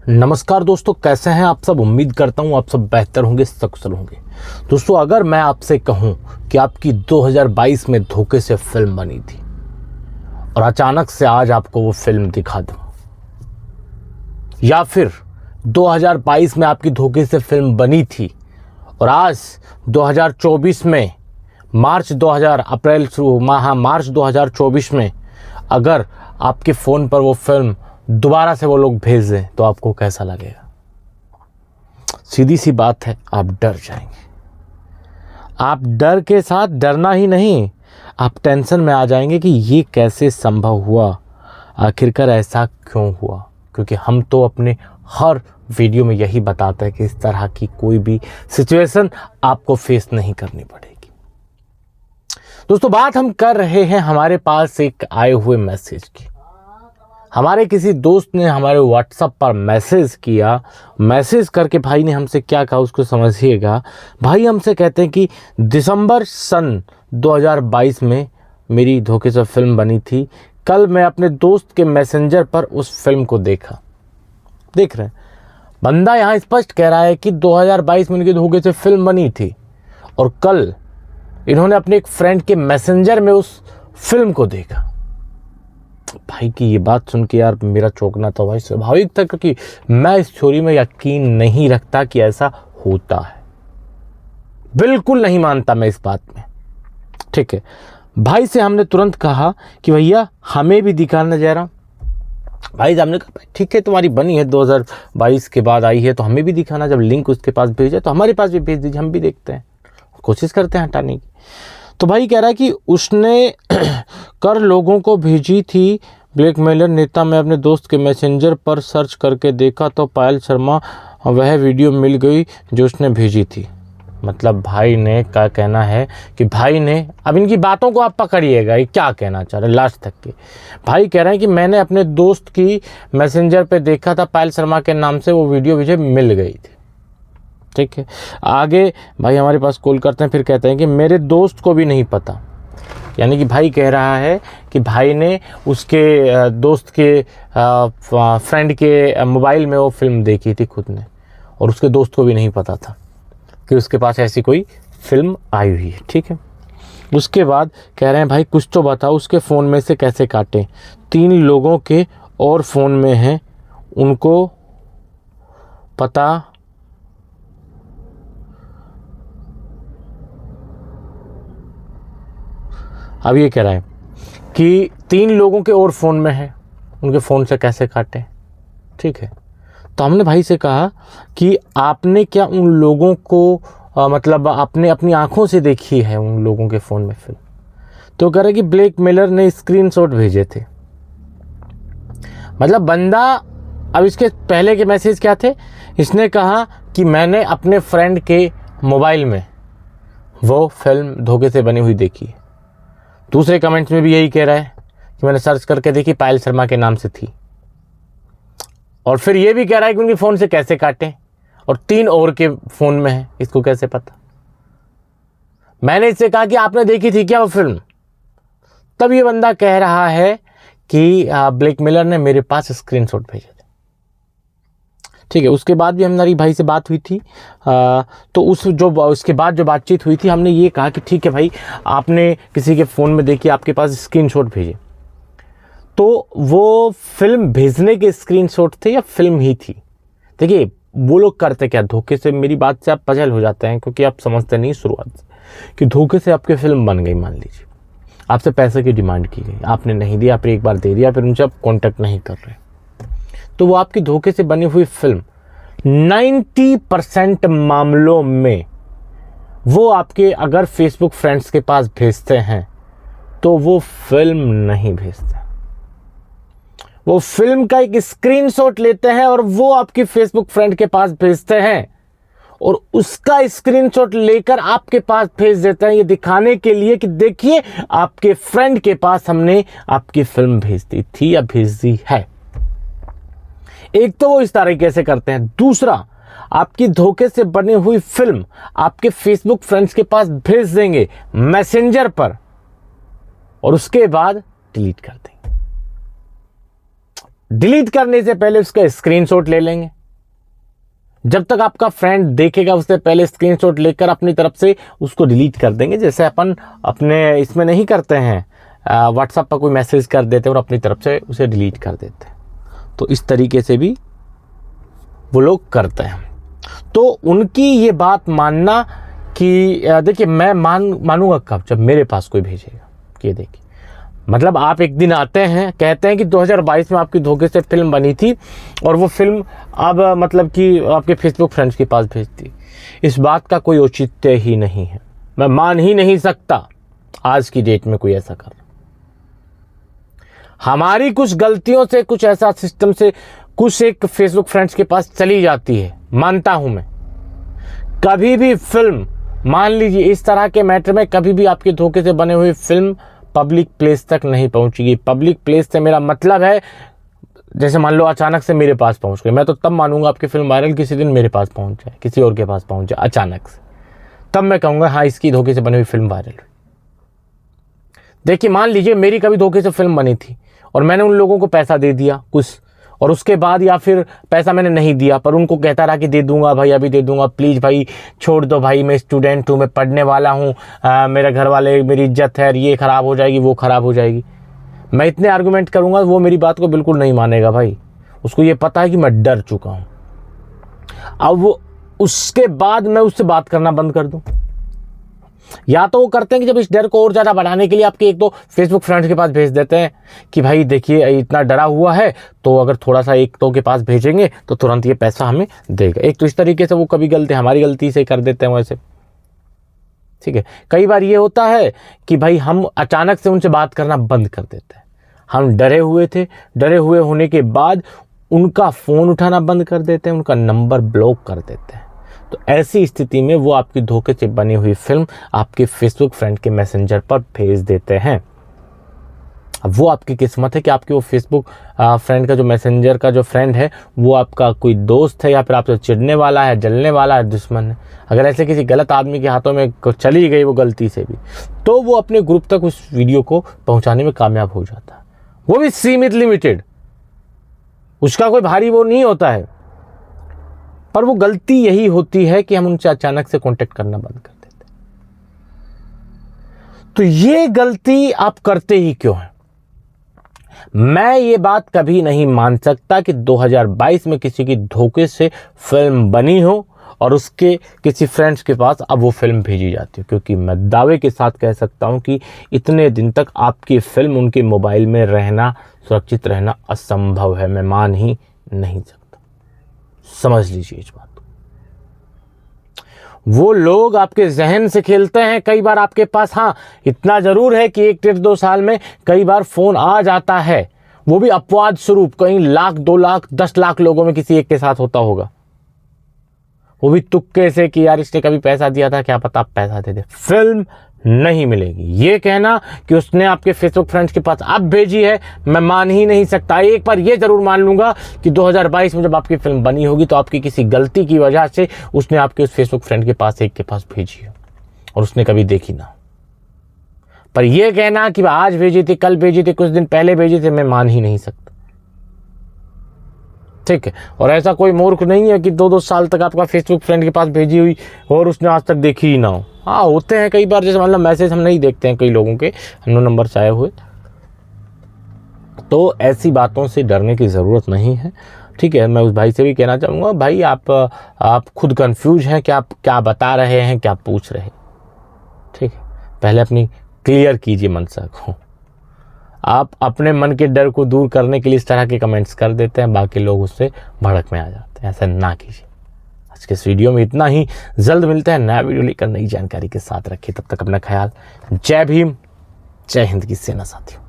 नमस्कार दोस्तों, कैसे हैं आप सब। उम्मीद करता हूं आप सब बेहतर होंगे, सकुशल होंगे। दोस्तों, अगर मैं आपसे कहूं कि आपकी 2022 में धोखे से फिल्म बनी थी और अचानक से आज आपको वो फिल्म दिखा दूं, या फिर 2022 में आपकी धोखे से फिल्म बनी थी और आज 2024 में मार्च 2024 में अगर आपके फ़ोन पर वो फिल्म दोबारा से वो लोग भेज दें तो आपको कैसा लगेगा। सीधी सी बात है, आप डर जाएंगे। आप डर के साथ डरना ही नहीं, आप टेंशन में आ जाएंगे कि ये कैसे संभव हुआ, आखिरकार ऐसा क्यों हुआ। क्योंकि हम तो अपने हर वीडियो में यही बताते हैं कि इस तरह की कोई भी सिचुएशन आपको फेस नहीं करनी पड़ेगी। दोस्तों, बात हम कर रहे हैं हमारे पास एक आए हुए मैसेज की। हमारे किसी दोस्त ने हमारे व्हाट्सएप पर मैसेज किया। मैसेज करके भाई ने हमसे क्या कहा उसको समझिएगा। भाई हमसे कहते हैं कि दिसंबर सन 2022 में मेरी धोखे से फिल्म बनी थी। कल मैं अपने दोस्त के मैसेंजर पर उस फिल्म को देखा। देख रहे हैं, बंदा यहाँ स्पष्ट कह रहा है कि 2022 में उनकी धोखे से फिल्म बनी थी और कल इन्होंने अपने एक फ्रेंड के मैसेंजर में उस फिल्म को देखा। भाई की ये बात सुन के यार मेरा चौंकना तो भाई स्वाभाविक था, क्योंकि मैं इस थ्योरी में यकीन नहीं रखता कि ऐसा होता है। बिल्कुल नहीं मानता मैं इस बात में। ठीक है, भाई से हमने तुरंत कहा कि भैया हमें भी दिखाना जरा। भाई साहब ने कहा ठीक है, तुम्हारी बनी है 2022 के बाद आई है तो हमें भी दिखाना। जब लिंक उसके पास भेजा तो हमारे पास भी भेज दीजिए, हम भी देखते हैं, कोशिश करते हैं हटाने की। तो भाई कह रहा है कि उसने कर लोगों को भेजी थी ब्लैकमेलर नेता। मैं अपने दोस्त के मैसेंजर पर सर्च करके देखा तो पायल शर्मा वह वीडियो मिल गई जो उसने भेजी थी। मतलब भाई ने क्या कहना है कि भाई ने, अब इनकी बातों को आप पकड़िएगा ये क्या कहना चाह रहे हैं लास्ट तक के। भाई कह रहे हैं कि मैंने अपने दोस्त की मैसेंजर पे देखा था, पायल शर्मा के नाम से वो वीडियो मुझे मिल गई थी। ठीक है, आगे भाई हमारे पास कॉल करते हैं, फिर कहते हैं कि मेरे दोस्त को भी नहीं पता। यानी कि भाई कह रहा है कि भाई ने उसके दोस्त के फ्रेंड के मोबाइल में वो फिल्म देखी थी खुद ने, और उसके दोस्त को भी नहीं पता था कि उसके पास ऐसी कोई फिल्म आई हुई है। ठीक है, उसके बाद कह रहे हैं भाई कुछ तो बताओ, उसके फ़ोन में से कैसे काटें। 3 लोगों के और फ़ोन में हैं, उनको पता अब ये कह रहा है कि 3 लोगों के और फ़ोन में है, उनके फ़ोन से कैसे काटें। ठीक है, तो हमने भाई से कहा कि आपने क्या उन लोगों को मतलब आपने अपनी आंखों से देखी है उन लोगों के फ़ोन में फिल्म। तो कह रहा है कि ब्लैकमेलर ने स्क्रीनशॉट भेजे थे। मतलब बंदा, अब इसके पहले के मैसेज क्या थे, इसने कहा कि मैंने अपने फ्रेंड के मोबाइल में वो फिल्म धोखे से बनी हुई देखी है। दूसरे कमेंट्स में भी यही कह रहा है कि मैंने सर्च करके देखी, पायल शर्मा के नाम से थी। और फिर ये भी कह रहा है कि उनके फ़ोन से कैसे काटें, और 3 और के फ़ोन में है, इसको कैसे पता। मैंने इससे कहा कि आपने देखी थी क्या वो फिल्म। तब ये बंदा कह रहा है कि ब्लैकमेलर ने मेरे पास स्क्रीनशॉट भेजे थे। ठीक है, उसके बाद भी हमारी भाई से बात हुई थी। तो उसके बाद जो बातचीत हुई थी, हमने ये कहा कि ठीक है भाई, आपने किसी के फ़ोन में देखी, आपके पास स्क्रीनशॉट भेजे, तो वो फिल्म भेजने के स्क्रीनशॉट थे या फिल्म ही थी। देखिए वो लोग करते क्या, धोखे से, मेरी बात से आप पजल हो जाते हैं क्योंकि आप समझते नहीं शुरुआत से कि धोखे से आपकी फिल्म बन गई। मान लीजिए आपसे पैसे की डिमांड की गई, आपने नहीं दिया, फिर एक बार दे दिया, फिर उनसे आप कॉन्टैक्ट नहीं कर रहे, तो वो आपकी धोखे से बनी हुई फिल्म 90% मामलों में वो आपके अगर फेसबुक फ्रेंड्स के पास भेजते हैं तो वो फिल्म नहीं भेजते, वो फिल्म का एक स्क्रीनशॉट लेते हैं और वो आपकी फेसबुक फ्रेंड के पास भेजते हैं, और उसका स्क्रीनशॉट लेकर आपके पास भेज देते हैं, ये दिखाने के लिए कि देखिए आपके फ्रेंड के पास हमने आपकी फिल्म भेज दी थी या भेज दी है। एक तो वो इस तरीके से करते हैं। दूसरा, आपकी धोखे से बनी हुई फिल्म आपके फेसबुक फ्रेंड्स के पास भेज देंगे मैसेंजर पर, और उसके बाद डिलीट कर देंगे। डिलीट करने से पहले उसका स्क्रीनशॉट ले लेंगे। जब तक आपका फ्रेंड देखेगा उससे पहले स्क्रीनशॉट लेकर अपनी तरफ से उसको डिलीट कर देंगे। जैसे अपन अपने इसमें नहीं करते हैं, व्हाट्सएप पर कोई मैसेज कर देते हैं और अपनी तरफ से उसे डिलीट कर देते हैं, तो इस तरीके से भी वो लोग करते हैं। तो उनकी ये बात मानना कि देखिए मैं मानूंगा कब, जब मेरे पास कोई भेजेगा कि ये देखिए, मतलब आप एक दिन आते हैं कहते हैं कि 2022 में आपकी धोखे से फिल्म बनी थी और वो फिल्म अब मतलब कि आपके फेसबुक फ्रेंड्स के पास भेजती, इस बात का कोई औचित्य ही नहीं है। मैं मान ही नहीं सकता आज की डेट में कोई ऐसा कर। हमारी कुछ गलतियों से कुछ ऐसा सिस्टम से कुछ एक फेसबुक फ्रेंड्स के पास चली जाती है, मानता हूं मैं। कभी भी फिल्म, मान लीजिए इस तरह के मैटर में, कभी भी आपके धोखे से बने हुए फिल्म पब्लिक प्लेस तक नहीं पहुंचेगी। पब्लिक प्लेस से मेरा मतलब है, जैसे मान लो अचानक से मेरे पास पहुंच गई, मैं तो तब मानूंगा आपकी फिल्म वायरल किसी दिन मेरे पास पहुंच जाए, किसी और के पास पहुंच जाए अचानक से, तब मैं कहूंगा हाँ इसकी धोखे से बनी हुई फिल्म वायरल हुई। देखिए मान लीजिए मेरी कभी धोखे से फिल्म बनी थी और मैंने उन लोगों को पैसा दे दिया कुछ, और उसके बाद या फिर पैसा मैंने नहीं दिया पर उनको कहता रहा कि दे दूंगा भाई, अभी दे दूंगा, प्लीज़ भाई छोड़ दो भाई, मैं स्टूडेंट हूँ, मैं पढ़ने वाला हूँ, मेरे घर वाले, मेरी इज्जत है, ये ख़राब हो जाएगी, वो ख़राब हो जाएगी। मैं इतने आर्गूमेंट करूँगा वो मेरी बात को बिल्कुल नहीं मानेगा भाई। उसको ये पता है कि मैं डर चुका हूँ। अब वो उसके बाद मैं उससे बात करना बंद कर दूँ, या तो वो करते हैं कि जब इस डर को और ज़्यादा बढ़ाने के लिए आपके एक दो फेसबुक फ्रेंड्स के पास भेज देते हैं कि भाई देखिए इतना डरा हुआ है, तो अगर थोड़ा सा एक दो के पास भेजेंगे तो तुरंत ये पैसा हमें देगा। एक तो इस तरीके से वो कभी गलती हमारी गलती से कर देते हैं वैसे, ठीक है। कई बार ये होता है कि भाई हम अचानक से उनसे बात करना बंद कर देते हैं। हम डरे हुए थे, डरे हुए होने के बाद उनका फ़ोन उठाना बंद कर देते हैं, उनका नंबर ब्लॉक कर देते हैं। तो ऐसी स्थिति में वो आपकी धोखे से बनी हुई फिल्म आपके फेसबुक फ्रेंड के मैसेंजर पर भेज देते हैं। अब वो आपकी किस्मत है कि आपके वो फेसबुक फ्रेंड का जो मैसेंजर का जो फ्रेंड है वो आपका कोई दोस्त है या फिर आपसे चिढ़ने वाला है, जलने वाला है, दुश्मन है। अगर ऐसे किसी गलत आदमी के हाथों में चली गई वो गलती से भी, तो वो अपने ग्रुप तक उस वीडियो को पहुंचाने में कामयाब हो जाता है, वो भी सीमित लिमिटेड, उसका कोई भारी वो नहीं होता है। पर वो गलती यही होती है कि हम उनसे अचानक से कांटेक्ट करना बंद कर देते हैं। तो ये गलती आप करते ही क्यों हैं? मैं ये बात कभी नहीं मान सकता कि 2022 में किसी की धोखे से फिल्म बनी हो और उसके किसी फ्रेंड्स के पास अब वो फिल्म भेजी जाती है, क्योंकि मैं दावे के साथ कह सकता हूं कि इतने दिन तक आपकी फिल्म उनके मोबाइल में रहना, सुरक्षित रहना असंभव है। मैं मान ही नहीं सकता। समझ लीजिए इस बात को। वो लोग आपके जहन से खेलते हैं कई बार आपके पास। हाँ इतना जरूर है कि 1-1.5-2 साल में कई बार फोन आ जाता है, वो भी अपवाद स्वरूप, कहीं 1 लाख 2 लाख 10 लाख लोगों में किसी एक के साथ होता होगा, वो भी तुक्के से कि यार इसने कभी पैसा दिया था, क्या पता आप पैसा दे दे, फिल्म नहीं मिलेगी। ये कहना कि उसने आपके फेसबुक फ्रेंड्स के पास अब भेजी है, मैं मान ही नहीं सकता। एक बार ये जरूर मान लूंगा कि 2022 में जब आपकी फिल्म बनी होगी तो आपकी किसी गलती की वजह से उसने आपके उस फेसबुक फ्रेंड के पास एक के पास भेजी है और उसने कभी देखी ना। पर यह कहना कि आज भेजी थी, कल भेजी थी, कुछ दिन पहले भेजी थी, मैं मान ही नहीं सकता, ठीक है। और ऐसा कोई मूर्ख नहीं है कि 2-2 साल तक आपका फेसबुक फ्रेंड के पास भेजी हुई और उसने आज तक देखी ही ना हो। हाँ होते हैं कई बार, जैसे मतलब मैसेज हम नहीं देखते हैं कई लोगों के, हम नंबर से आए हुए, तो ऐसी बातों से डरने की ज़रूरत नहीं है, ठीक है। मैं उस भाई से भी कहना चाहूँगा, भाई आप खुद कंफ्यूज हैं कि आप क्या बता रहे हैं, क्या पूछ रहे हैं, ठीक है। पहले अपनी क्लियर कीजिए मनसा को। आप अपने मन के डर को दूर करने के लिए इस तरह के कमेंट्स कर देते हैं, बाकी लोग उससे भड़क में आ जाते हैं। ऐसा ना कीजिए। आज के इस वीडियो में इतना ही, जल्द मिलते हैं नया वीडियो लेकर नई जानकारी के साथ। रखिए तब तक अपना ख्याल। जय भीम, जय हिंद की सेना साथियों।